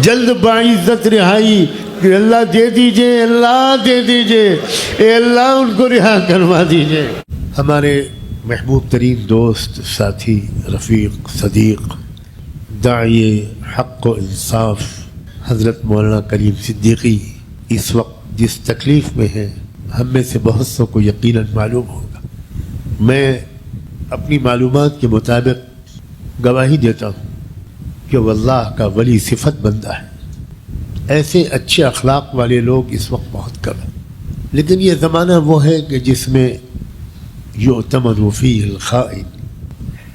جلد باعزت رہائی کہ اللہ دے دیجئے، اللہ دے دیجئے، اے اللہ ان کو رہا کروا دیجئے۔ ہمارے محبوب ترین دوست، ساتھی، رفیق، صدیق، داعی حق و انصاف حضرت مولانا کریم صدیقی اس وقت جس تکلیف میں ہیں ہم میں سے بہت سو کو یقیناً معلوم ہوگا۔ میں اپنی معلومات کے مطابق گواہی دیتا ہوں کہ وہ اللہ کا ولی صفت بندہ ہے۔ ایسے اچھے اخلاق والے لوگ اس وقت بہت کم ہیں، لیکن یہ زمانہ وہ ہے کہ جس میں یؤتمن فیہ الخائن،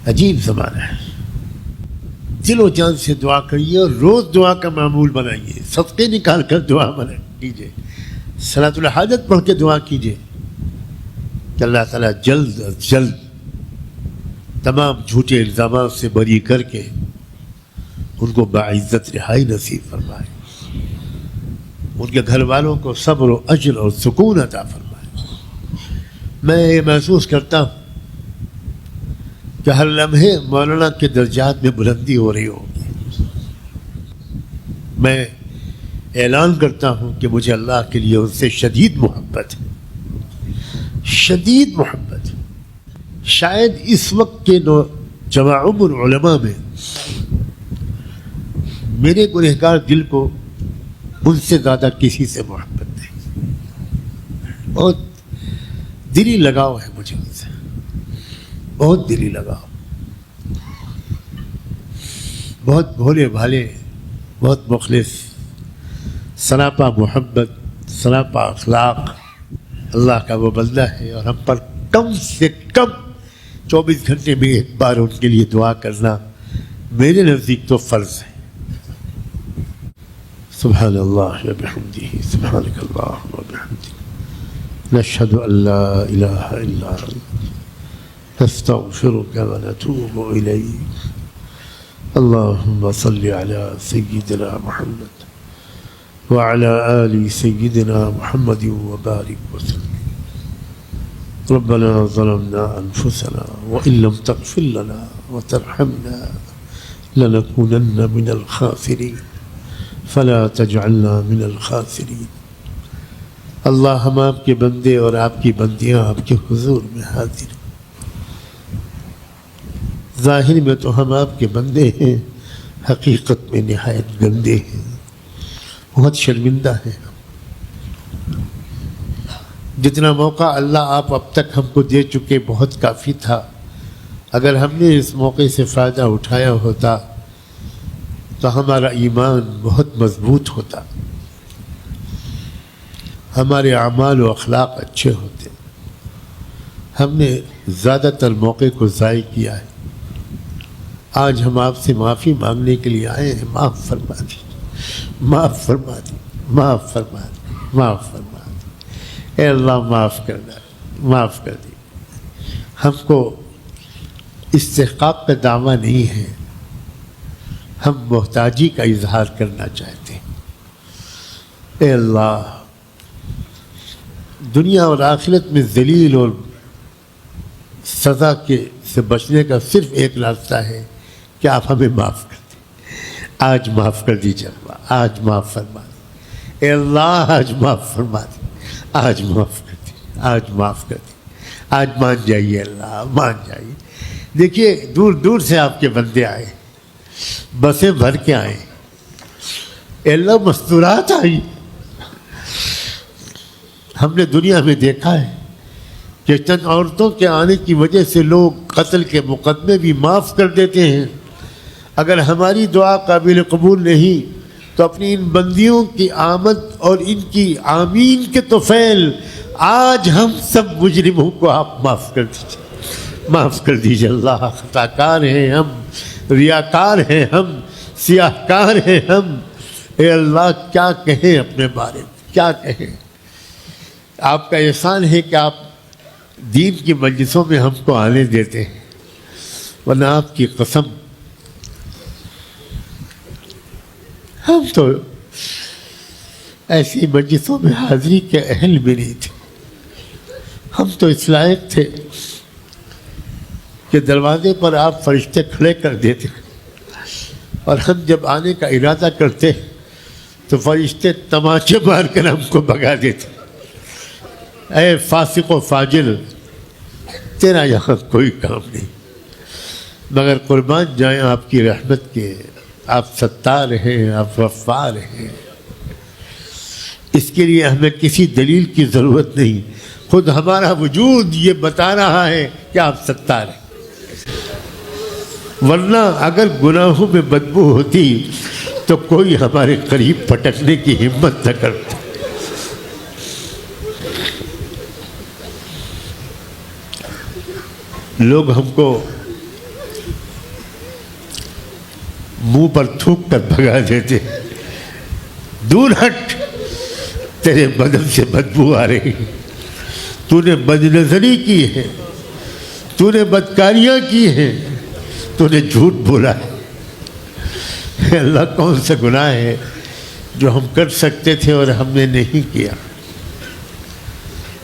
عجیب زمانہ ہے۔ دل و جان سے دعا کریے اور روز دعا کا معمول بنائیے، صدقے نکال کر دعا کیجیے، صلاۃ الحاجت پڑھ کے دعا کیجیے کہ اللہ تعالیٰ جلد از جلد تمام جھوٹے الزامات سے بری کر کے ان کو باعزت رہائی نصیب فرمائے، ان کے گھر والوں کو صبر و اجر اور سکون عطا فرمائے۔ میں یہ محسوس کرتا ہوں کہ ہر لمحے مولانا کے درجات میں بلندی ہو رہی ہوگی۔ میں اعلان کرتا ہوں کہ مجھے اللہ کے لیے ان سے شدید محبت ہے، شدید محبت ہے۔ شاید اس وقت کے جوان عمر علماء میں میرے گنہگار دل کو ان سے زیادہ کسی سے محبت نہیں۔ بہت دلی لگاؤ ہے مجھے ان سے، بہت دلی لگاؤ، بہت بھولے بھالے، بہت مخلص، سراپا محبت، سراپا اخلاق اللہ کا وہ بندہ ہے، اور ہم پر کم سے کم 24 گھنٹے میں ایک بار ان کے لیے دعا کرنا میرے نزدیک تو فرض ہے۔ سبحان اللہ وبحمدہ، سبحانک اللہم وبحمدک، نشہد ان لا الہ الا انت، نستغفرک ونتوب الیک۔ اللہم صل علی سیدنا محمد وعلى آل سيدنا محمد وبارك وسلم۔ ربنا ظلمنا أنفسنا وإن لم تغفر لنا وترحمنا لنكونن من الخاسرين فلا تجعلنا من الخاسرين۔ اللہ ہم آپ کے بندے اور آپ کی بندیاں آپ کے حضور میں حاضر ہیں۔ ظاہر میں تو ہم آپ کے بندے ہیں، حقیقت میں نہایت گندے ہیں، بہت شرمندہ ہے۔ جتنا موقع اللہ آپ اب تک ہم کو دے چکے بہت کافی تھا، اگر ہم نے اس موقع سے فائدہ اٹھایا ہوتا تو ہمارا ایمان بہت مضبوط ہوتا، ہمارے اعمال و اخلاق اچھے ہوتے۔ ہم نے زیادہ تر موقع کو ضائع کیا ہے۔ آج ہم آپ سے معافی مانگنے کے لیے آئے ہیں، معاف فرما دیجیے، معاف فرما دی، معاف فرما دی، معاف فرما دی۔ اے اللہ معاف کرنا، معاف کر دی۔ ہم کو استحقاق کا دعویٰ نہیں ہے، ہم محتاجی کا اظہار کرنا چاہتے ہیں۔ اے اللہ، دنیا اور آخرت میں ذلیل اور سزا کے سے بچنے کا صرف ایک راستہ ہے کہ آپ ہمیں معاف کر دیں۔ آج معاف کر دیجیے اللہ، آج معاف فرما دیں۔ اے اللہ آج معاف فرما دیں، آج معاف کر دیں، آج معاف کر دیں، آج مان جائیے اللہ، مان جائیے۔ دیکھیے دور دور سے آپ کے بندے آئے، بسیں بھر کے آئے، اے اللہ مستورات آئی۔ ہم نے دنیا میں دیکھا ہے کہ چند عورتوں کے آنے کی وجہ سے لوگ قتل کے مقدمے بھی معاف کر دیتے ہیں۔ اگر ہماری دعا قابل قبول نہیں تو اپنی ان بندیوں کی آمد اور ان کی آمین کے طفیل آج ہم سب مجرموں کو آپ معاف کر دیجیے، معاف کر دیجیے اللہ۔ خطا کار ہیں ہم، ریاکار ہیں ہم، سیاہ کار ہیں ہم۔ اے اللہ کیا کہیں اپنے بارے میں، کیا کہیں۔ آپ کا احسان ہے کہ آپ دین کی مجلسوں میں ہم کو آنے دیتے ہیں، ورنہ آپ کی قسم ہم تو ایسی مجلسوں میں حاضری کے اہل بھی نہیں تھے۔ ہم تو اس لائق تھے کہ دروازے پر آپ فرشتے کھڑے کر دیتے، اور ہم جب آنے کا ارادہ کرتے تو فرشتے تماچے مار کر ہم کو بھگا دیتے. اے فاسق و فاجر، تیرا یہاں کوئی کام نہیں. مگر قربان جائیں آپ کی رحمت کے، آپ ستار ہیں، آپ غفار ہیں. اس کے لیے ہمیں کسی دلیل کی ضرورت نہیں، خود ہمارا وجود یہ بتا رہا ہے کہ آپ ستار ہیں. ورنہ اگر گناہوں میں بدبو ہوتی تو کوئی ہمارے قریب پٹکنے کی ہمت نہ کرتا. لوگ ہم کو منہ پر تھوک کر بھگا دیتے، دور ہٹ، تیرے بدن سے بدبو آ رہی، تو نے بد نظری کی ہے، تو نے بدکاریاں کی ہیں، تو نے جھوٹ بولا ہے. اللہ کون سا گناہ ہے جو ہم کر سکتے تھے اور ہم نے نہیں کیا؟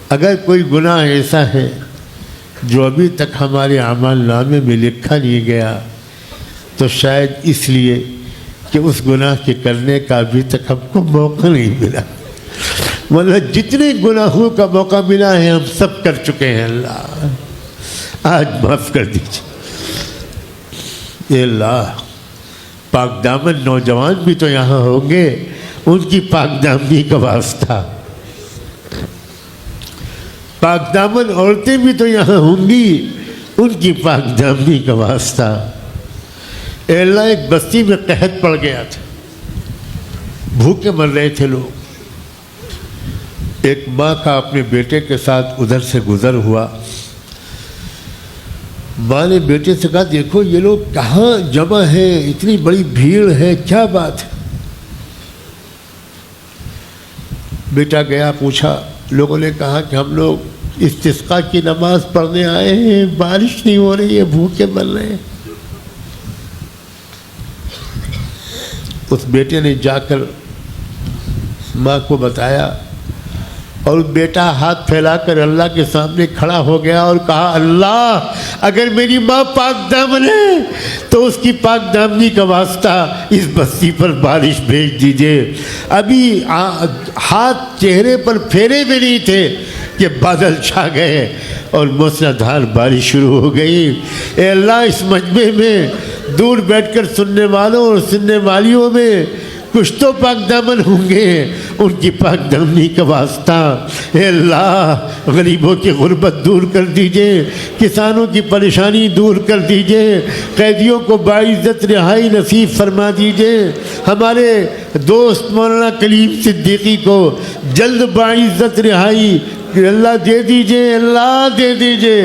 اگر کوئی گناہ ایسا ہے جو ابھی تک ہمارے اعمال نامے میں لکھا نہیں گیا تو شاید اس لیے کہ اس گناہ کے کرنے کا ابھی تک ہم کو موقع نہیں ملا. مطلب جتنے گناہوں کا موقع ملا ہے ہم سب کر چکے ہیں. اللہ آج معاف کر دیجیے. اے اللہ، پاک دامن نوجوان بھی تو یہاں ہوں گے، ان کی پاک دامنی کا واسطہ. پاک دامن عورتیں بھی تو یہاں ہوں گی، ان کی پاک دامنی کا واسطہ. اے اللہ، ایک بستی میں قحط پڑ گیا تھا، بھوکے مر رہے تھے لوگ. ایک ماں کا اپنے بیٹے کے ساتھ ادھر سے گزر ہوا. ماں نے بیٹے سے کہا، دیکھو یہ لوگ کہاں جمع ہیں، اتنی بڑی بھیڑ ہے، کیا بات ہے؟ بیٹا گیا، پوچھا. لوگوں نے کہا کہ ہم لوگ استسقاء کی نماز پڑھنے آئے ہیں، بارش نہیں ہو رہی ہے، بھوکے مر رہے ہیں. اس بیٹے نے جا کر ماں کو بتایا اور بیٹا ہاتھ پھیلا کر اللہ کے سامنے کھڑا ہو گیا اور کہا، اللہ اگر میری ماں پاک دامن ہے تو اس کی پاک دامنی کا واسطہ اس بستی پر بارش بھیج دیجئے. ابھی ہاتھ چہرے پر پھیرے بھی نہیں تھے کہ بادل چھا گئے اور موسلادھار بارش شروع ہو گئی. اے اللہ، اس مجمع میں دور بیٹھ کر سننے والوں اور سننے والیوں میں کچھ تو پاک دامن ہوں گے، ان کی پاک دامنی کا واسطہ. اے اللہ، غریبوں کی غربت دور کر دیجئے، کسانوں کی پریشانی دور کر دیجئے، قیدیوں کو باعزت رہائی نصیب فرما دیجئے. ہمارے دوست مولانا کلیم صدیقی کو جلد باعزت رہائی اللہ دے دیجئے، اللہ دے دیجئے.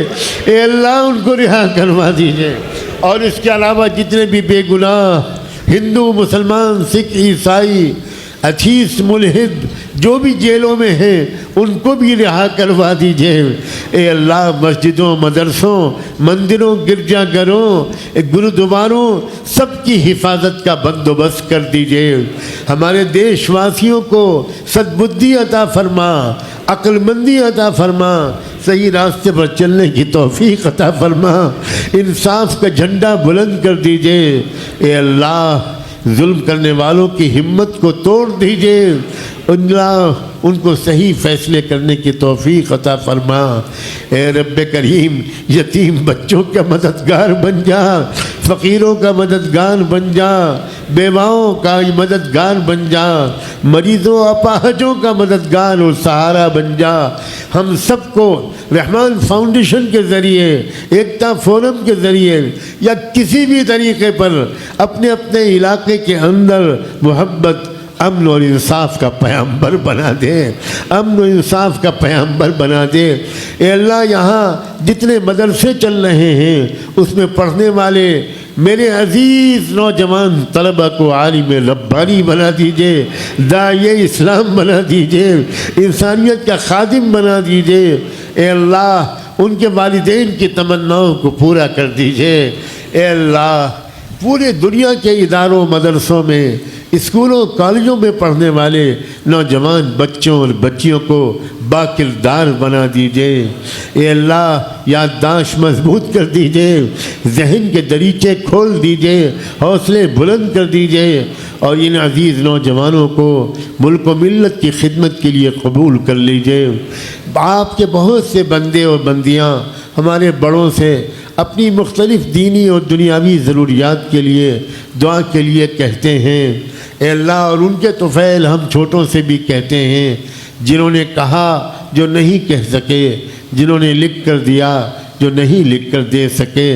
اے اللہ، ان کو رہا کروا دیجئے. اور اس کے علاوہ جتنے بھی بے گناہ ہندو، مسلمان، سکھ، عیسائی، اتھیس، ملحد جو بھی جیلوں میں ہیں ان کو بھی رہا کروا دیجئے. اے اللہ، مسجدوں، مدرسوں، مندروں، گرجا گھروں، گرودواروں سب کی حفاظت کا بندوبست کر دیجئے. ہمارے دیش واسیوں کو سدبدھی عطا فرما، عقل مندی عطا فرما، صحیح راستے پر چلنے کی توفیق عطا فرما. انصاف کا جھنڈا بلند کر دیجئے. اے اللہ، ظلم کرنے والوں کی ہمت کو توڑ دیجئے. اللہ، ان کو صحیح فیصلے کرنے کی توفیق عطا فرما. اے رب کریم، یتیم بچوں کا مددگار بن جا، فقیروں کا مددگار بن جا، بیواؤں کا مددگار بن جا، مریضوں اپاہجوں کا مددگار اور سہارا بن جا. ہم سب کو رحمان فاؤنڈیشن کے ذریعے، ایکتا فورم کے ذریعے یا کسی بھی طریقے پر اپنے اپنے علاقے کے اندر محبت، امن اور انصاف کا پیغمبر بنا دے، امن و انصاف کا پیغمبر بنا دے. اے اللہ، یہاں جتنے مدرسے چل رہے ہیں اس میں پڑھنے والے میرے عزیز نوجوان طلبہ کو عالم ربانی بنا دیجئے، داعی اسلام بنا دیجئے، انسانیت کا خادم بنا دیجئے. اے اللہ، ان کے والدین کی تمناؤں کو پورا کر دیجئے. اے اللہ، پورے دنیا کے اداروں، مدرسوں میں، اسکولوں، کالجوں میں پڑھنے والے نوجوان بچوں اور بچیوں کو باکردار بنا دیجئے. اے اللہ، یادداشت مضبوط کر دیجئے، ذہن کے دریچے کھول دیجئے، حوصلے بلند کر دیجئے اور ان عزیز نوجوانوں کو ملک و ملت کی خدمت کے لیے قبول کر لیجئے۔ آپ کے بہت سے بندے اور بندیاں ہمارے بڑوں سے اپنی مختلف دینی اور دنیاوی ضروریات کے لیے دعا کے لیے کہتے ہیں۔ اے اللہ، اور ان کے طفیل ہم چھوٹوں سے بھی کہتے ہیں، جنہوں نے کہا جو نہیں کہہ سکے، جنہوں نے لکھ کر دیا جو نہیں لکھ کر دے سکے۔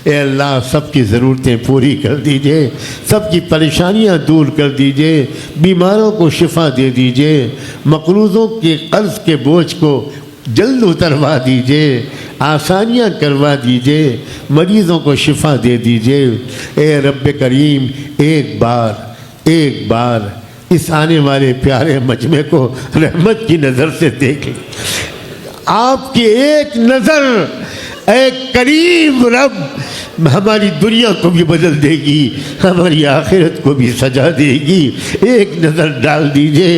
اے اللہ، سب کی ضرورتیں پوری کر دیجئے، سب کی پریشانیاں دور کر دیجئے، بیماروں کو شفا دے دیجئے، مقروضوں کے قرض کے بوجھ کو جلد اتروا دیجئے، آسانیاں کروا دیجئے، مریضوں کو شفا دے دیجئے۔ اے رب کریم، ایک بار اس آنے والے پیارے مجمع کو رحمت کی نظر سے دیکھ لیں۔ آپ کی ایک نظر اے کریم رب ہماری دنیا کو بھی بدل دے گی، ہماری آخرت کو بھی سجا دے گی۔ ایک نظر ڈال دیجئے،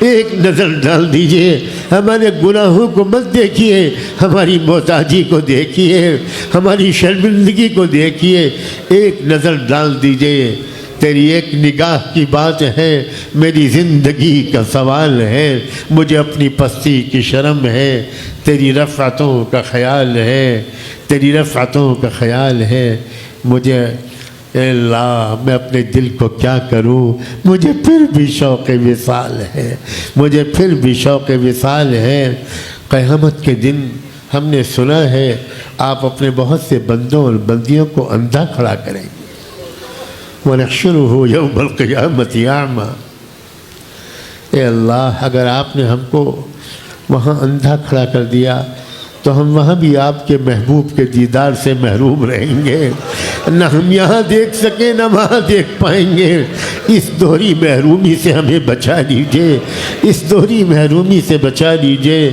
ایک نظر ڈال دیجئے، ہمارے گناہوں کو مت دیکھیے، ہماری محتاجی کو دیکھیے، ہماری شرمندگی کو دیکھیے، ایک نظر ڈال دیجئے۔ تیری ایک نگاہ کی بات ہے، میری زندگی کا سوال ہے، مجھے اپنی پستی کی شرم ہے، تیری رفعتوں کا خیال ہے، تیری رفعتوں کا خیال ہے مجھے۔ اے اللہ، میں اپنے دل کو کیا کروں، مجھے پھر بھی شوق وصال ہے، مجھے پھر بھی شوق وصال ہے۔ قیامت کے دن ہم نے سنا ہے آپ اپنے بہت سے بندوں اور بندیوں کو اندھا کھڑا کریں گے۔ وَنَحْشُرُهُ يَوْمَ الْقِيَامَةِ أَعْمَى۔ اے اللہ، اگر آپ نے ہم کو وہاں اندھا کھڑا کر دیا تو ہم وہاں بھی آپ کے محبوب کے دیدار سے محروم رہیں گے، نہ ہم یہاں دیکھ سکیں نہ وہاں دیکھ پائیں گے۔ اس دوہری محرومی سے ہمیں بچا لیجئے، اس دوہری محرومی سے بچا لیجئے۔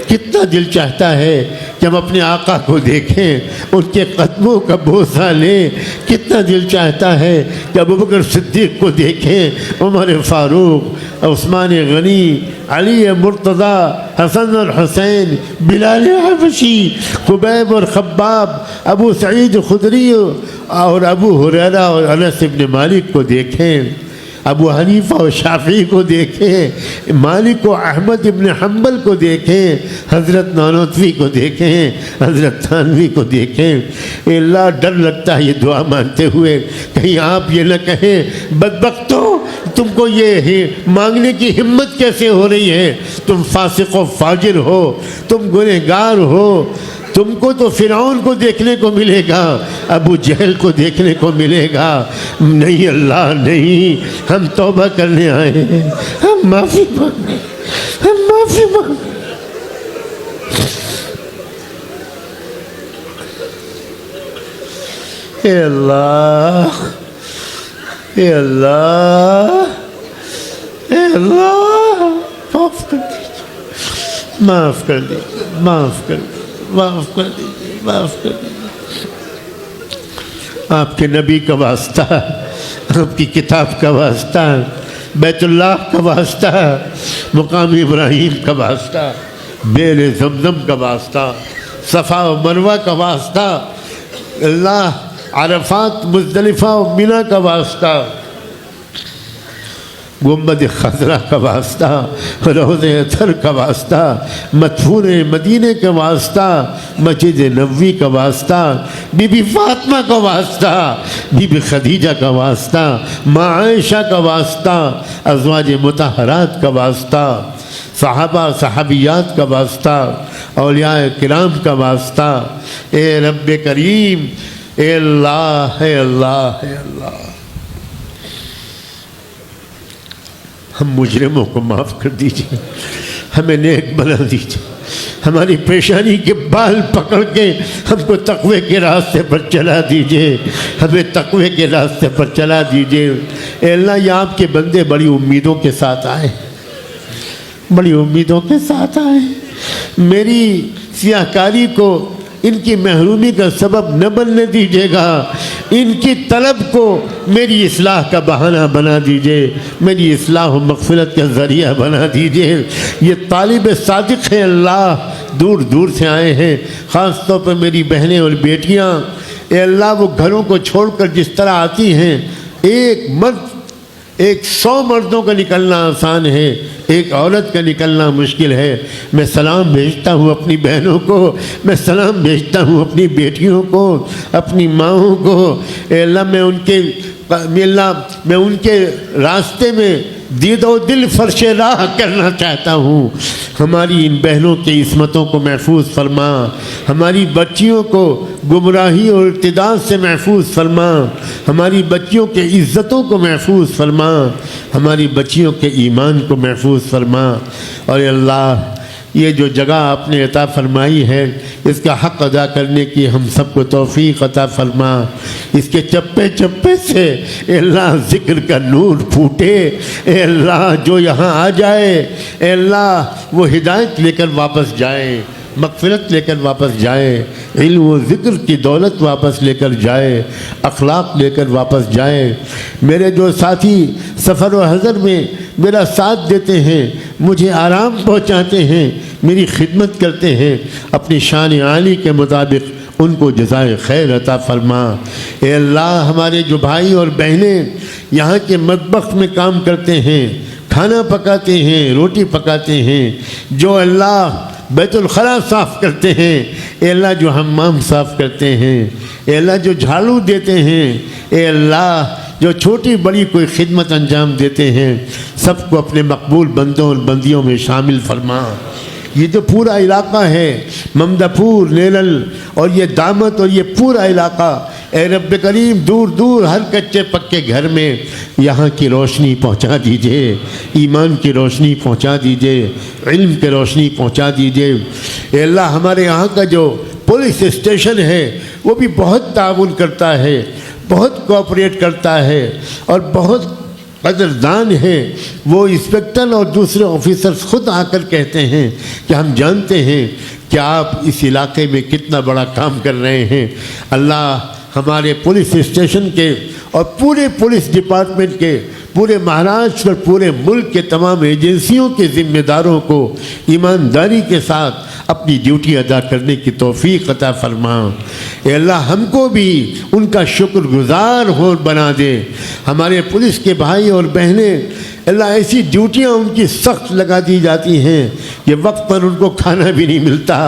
کتنا دل چاہتا ہے کہ ہم اپنے آقا کو دیکھیں، ان کے قدموں کا بوسہ لیں۔ کتنا دل چاہتا ہے کہ ابوبکر صدیق کو دیکھیں، عمر فاروق، عثمان غنی، علی مرتضیٰ، حسن اور حسین، بلال حبشی، خبیب اور خباب، ابو سعید خدری اور ابو ہریرہ اور انس بن مالک کو دیکھیں، ابو حنیفہ و شافعی کو دیکھیں، مالک و احمد ابن حنبل کو دیکھیں، حضرت نانوتوی کو دیکھیں، حضرت تھانوی کو دیکھیں۔ اے اللہ، ڈر لگتا ہے یہ دعا مانتے ہوئے کہیں آپ یہ نہ کہیں بدبختوں، تم کو یہ مانگنے کی ہمت کیسے ہو رہی ہے، تم فاسق و فاجر ہو، تم گنہگار ہو، تم کو تو فرعون کو دیکھنے کو ملے گا، ابو جہل کو دیکھنے کو ملے گا۔ نہیں اللہ نہیں، ہم توبہ کرنے آئے ہیں، ہم معافی مانگیں، ہم معافی مانگیں۔ اے اللہ، اے اللہ، اے اللہ، معاف کر دیجیے، معاف کر دیجیے، معاف کر دیجیے، معاف کر دیجیے، معاف کر دیجیے۔ آپ کے نبی کا واسطہ، آپ کی کتاب کا واسطہ، بیت اللہ کا واسطہ، مقام ابراہیم کا واسطہ، بئر زمزم کا واسطہ، صفا و مروہ کا واسطہ، اللہ، عرفات، مزدلفہ و منی کا واسطہ، گنبد خضرا کا واسطہ، روضہ اطہر کا واسطہ، مدفون مدینے کا واسطہ، مسجد نبوی کا واسطہ، بی بی فاطمہ کا واسطہ، بی بی خدیجہ کا واسطہ، ماں عائشہ کا واسطہ، ازواج مطہرات کا واسطہ، صحابہ صحابیات کا واسطہ، اولیاء کرام کا واسطہ۔ اے رب کریم، اے اللہ، اے اللہ، اے اللہ، ہم مجرموں کو معاف کر دیجئے، ہمیں نیک بنا دیجئے، ہماری پریشانی کے بال پکڑ کے ہم کو تقوی کے راستے پر چلا دیجئے، ہمیں تقوی کے راستے پر چلا دیجئے۔ اے اللہ، یہ آپ کے بندے بڑی امیدوں کے ساتھ آئے، بڑی امیدوں کے ساتھ آئے، میری سیاہکاری کو ان کی محرومی کا سبب نہ بننے دیجیے گا، ان کی طلب کو میری اصلاح کا بہانہ بنا دیجیے، میری اصلاح و مغفرت کا ذریعہ بنا دیجیے۔ یہ طالب صادق ہیں اللہ، دور دور سے آئے ہیں، خاص طور پر میری بہنیں اور بیٹیاں، اے اللہ وہ گھروں کو چھوڑ کر جس طرح آتی ہیں، ایک مرد ایک 100 مردوں کا نکلنا آسان ہے، ایک عورت کا نکلنا مشکل ہے۔ میں سلام بھیجتا ہوں اپنی بہنوں کو، میں سلام بھیجتا ہوں اپنی بیٹیوں کو، اپنی ماؤں کو۔ اے اللہ میں ان کے راستے میں دید و دل فرش راہ کرنا چاہتا ہوں۔ ہماری ان بہنوں کی عصمتوں کو محفوظ فرما، ہماری بچیوں کو گمراہی اور ارتداد سے محفوظ فرما، ہماری بچیوں کے عزتوں کو محفوظ فرما، ہماری بچیوں کے ایمان کو محفوظ فرما۔ اور اے اللہ یہ جو جگہ آپ نے عطا فرمائی ہے اس کا حق ادا کرنے کی ہم سب کو توفیق عطا فرما۔ اس کے چپے چپے سے اے اللہ ذکر کا نور پھوٹے۔ اے اللہ جو یہاں آ جائے اے اللہ وہ ہدایت لے کر واپس جائے، مغفرت لے کر واپس جائے، علم و ذکر کی دولت واپس لے کر جائے، اخلاق لے کر واپس جائے۔ میرے جو ساتھی سفر و حضر میں میرا ساتھ دیتے ہیں، مجھے آرام پہنچاتے ہیں، میری خدمت کرتے ہیں، اپنی شان عالی کے مطابق ان کو جزائے خیر عطا فرما۔ اے اللہ ہمارے جو بھائی اور بہنیں یہاں کے مطبخ میں کام کرتے ہیں، کھانا پکاتے ہیں، روٹی پکاتے ہیں، جو اللہ بیت الخلاء صاف کرتے ہیں، اے اللہ جو حمام صاف کرتے ہیں، اے اللہ جو جھاڑو دیتے ہیں، اے اللہ جو چھوٹی بڑی کوئی خدمت انجام دیتے ہیں، سب کو اپنے مقبول بندوں اور بندیوں میں شامل فرما۔ یہ جو پورا علاقہ ہے ممدہ پور، نیرل اور یہ دامت اور یہ پورا علاقہ، اے رب کریم دور دور ہر کچے پکے گھر میں یہاں کی روشنی پہنچا دیجئے، ایمان کی روشنی پہنچا دیجئے، علم کی روشنی پہنچا دیجئے۔ اے اللہ ہمارے یہاں کا جو پولیس اسٹیشن ہے وہ بھی بہت تعاون کرتا ہے، بہت کوآپریٹ کرتا ہے اور بہت قدردان ہے۔ وہ انسپکٹر اور دوسرے آفیسرز خود آ کر کہتے ہیں کہ ہم جانتے ہیں کہ آپ اس علاقے میں کتنا بڑا کام کر رہے ہیں۔ اللہ ہمارے پولیس اسٹیشن کے اور پورے پولیس ڈپارٹمنٹ کے، پورے مہاراشٹر اور پورے ملک کے تمام ایجنسیوں کے ذمہ داروں کو ایمانداری کے ساتھ اپنی ڈیوٹی ادا کرنے کی توفیق عطا فرما۔ اے اللہ ہم کو بھی ان کا شکر گزار ہو بنا دے۔ ہمارے پولیس کے بھائی اور بہنیں اللہ ایسی ڈیوٹیاں ان کی سخت لگا دی جاتی ہیں کہ وقت پر ان کو کھانا بھی نہیں ملتا،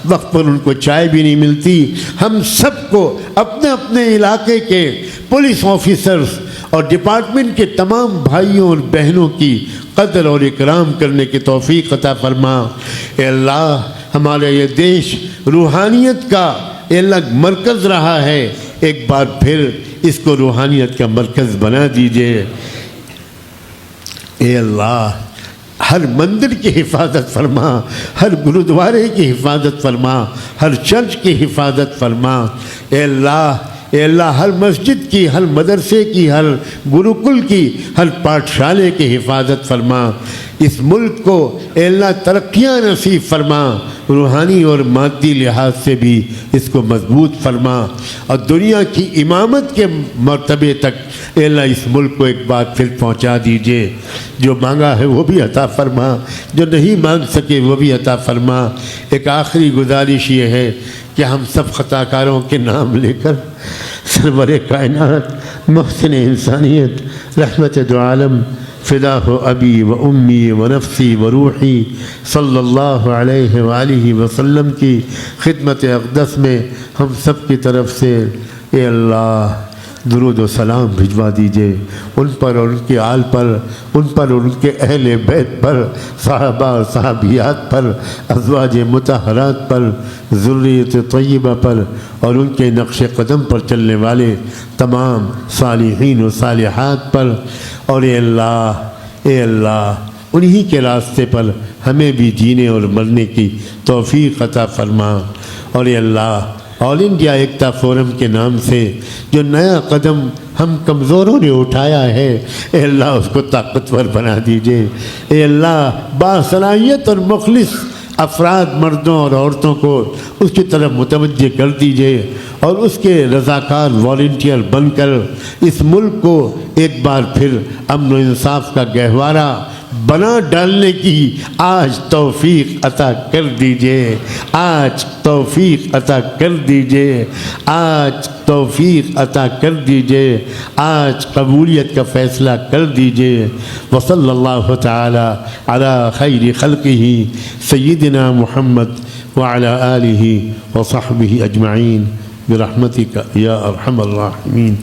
وقت پر ان کو چائے بھی نہیں ملتی۔ ہم سب کو اپنے اپنے علاقے کے پولیس آفیسرز اور ڈپارٹمنٹ کے تمام بھائیوں اور بہنوں کی قدر اور اکرام کرنے کی توفیق عطا فرما۔ اے اللہ ہمارا یہ دیش روحانیت کا اے اللہ مرکز رہا ہے، ایک بار پھر اس کو روحانیت کا مرکز بنا دیجئے۔ اے اللہ ہر مندر کی حفاظت فرما، ہر گرودوارے کی حفاظت فرما، ہر چرچ کی حفاظت فرما۔ اے اللہ ہر مسجد کی، ہر مدرسے کی، ہر گروکل کی، ہر پاٹھشالے کی حفاظت فرما۔ اس ملک کو اے اللہ ترقیاں نصیب فرما، روحانی اور مادی لحاظ سے بھی اس کو مضبوط فرما، اور دنیا کی امامت کے مرتبے تک اے اللہ اس ملک کو ایک بار پھر پہنچا دیجئے۔ جو مانگا ہے وہ بھی عطا فرما، جو نہیں مانگ سکے وہ بھی عطا فرما۔ ایک آخری گزارش یہ ہے کہ ہم سب خطا کاروں کے نام لے کر سرور کائنات محسن انسانیت رحمت دو عالم فدا ہو ابی و امی و نفسی و روحی صلی اللہ علیہ وآلہ وسلم کی خدمت اقدس میں ہم سب کی طرف سے اے اللہ درود و سلام بھجوا دیجئے ان پر اور ان کے آل پر، ان پر اور ان کے اہل بیت پر، صحابہ اور صحابیات پر، ازواج مطہرات پر، ذریت طیبہ پر، اور ان کے نقش قدم پر چلنے والے تمام صالحین و صالحات پر۔ اور اے اللہ انہی کے راستے پر ہمیں بھی جینے اور مرنے کی توفیق عطا فرما۔ اور اے اللہ آل انڈیا ایکتا فورم کے نام سے جو نیا قدم ہم کمزوروں نے اٹھایا ہے اے اللہ اس کو طاقتور بنا دیجئے۔ اے اللہ باصلاحیت اور مخلص افراد مردوں اور عورتوں کو اس کی طرف متوجہ کر دیجئے، اور اس کے رضاکار والنٹیئر بن کر اس ملک کو ایک بار پھر امن و انصاف کا گہوارہ بنا ڈالنے کی آج توفیق عطا کر دیجئے، آج توفیق عطا کر دیجئے، آج توفیق عطا کر دیجئے، آج قبولیت کا فیصلہ کر دیجئے۔ وصلی اللہ تعالی علی خیر خلقہ سیدنا محمد وعلی آلہ وصحبہ اجمعین برحمتک یا ارحم الراحمین۔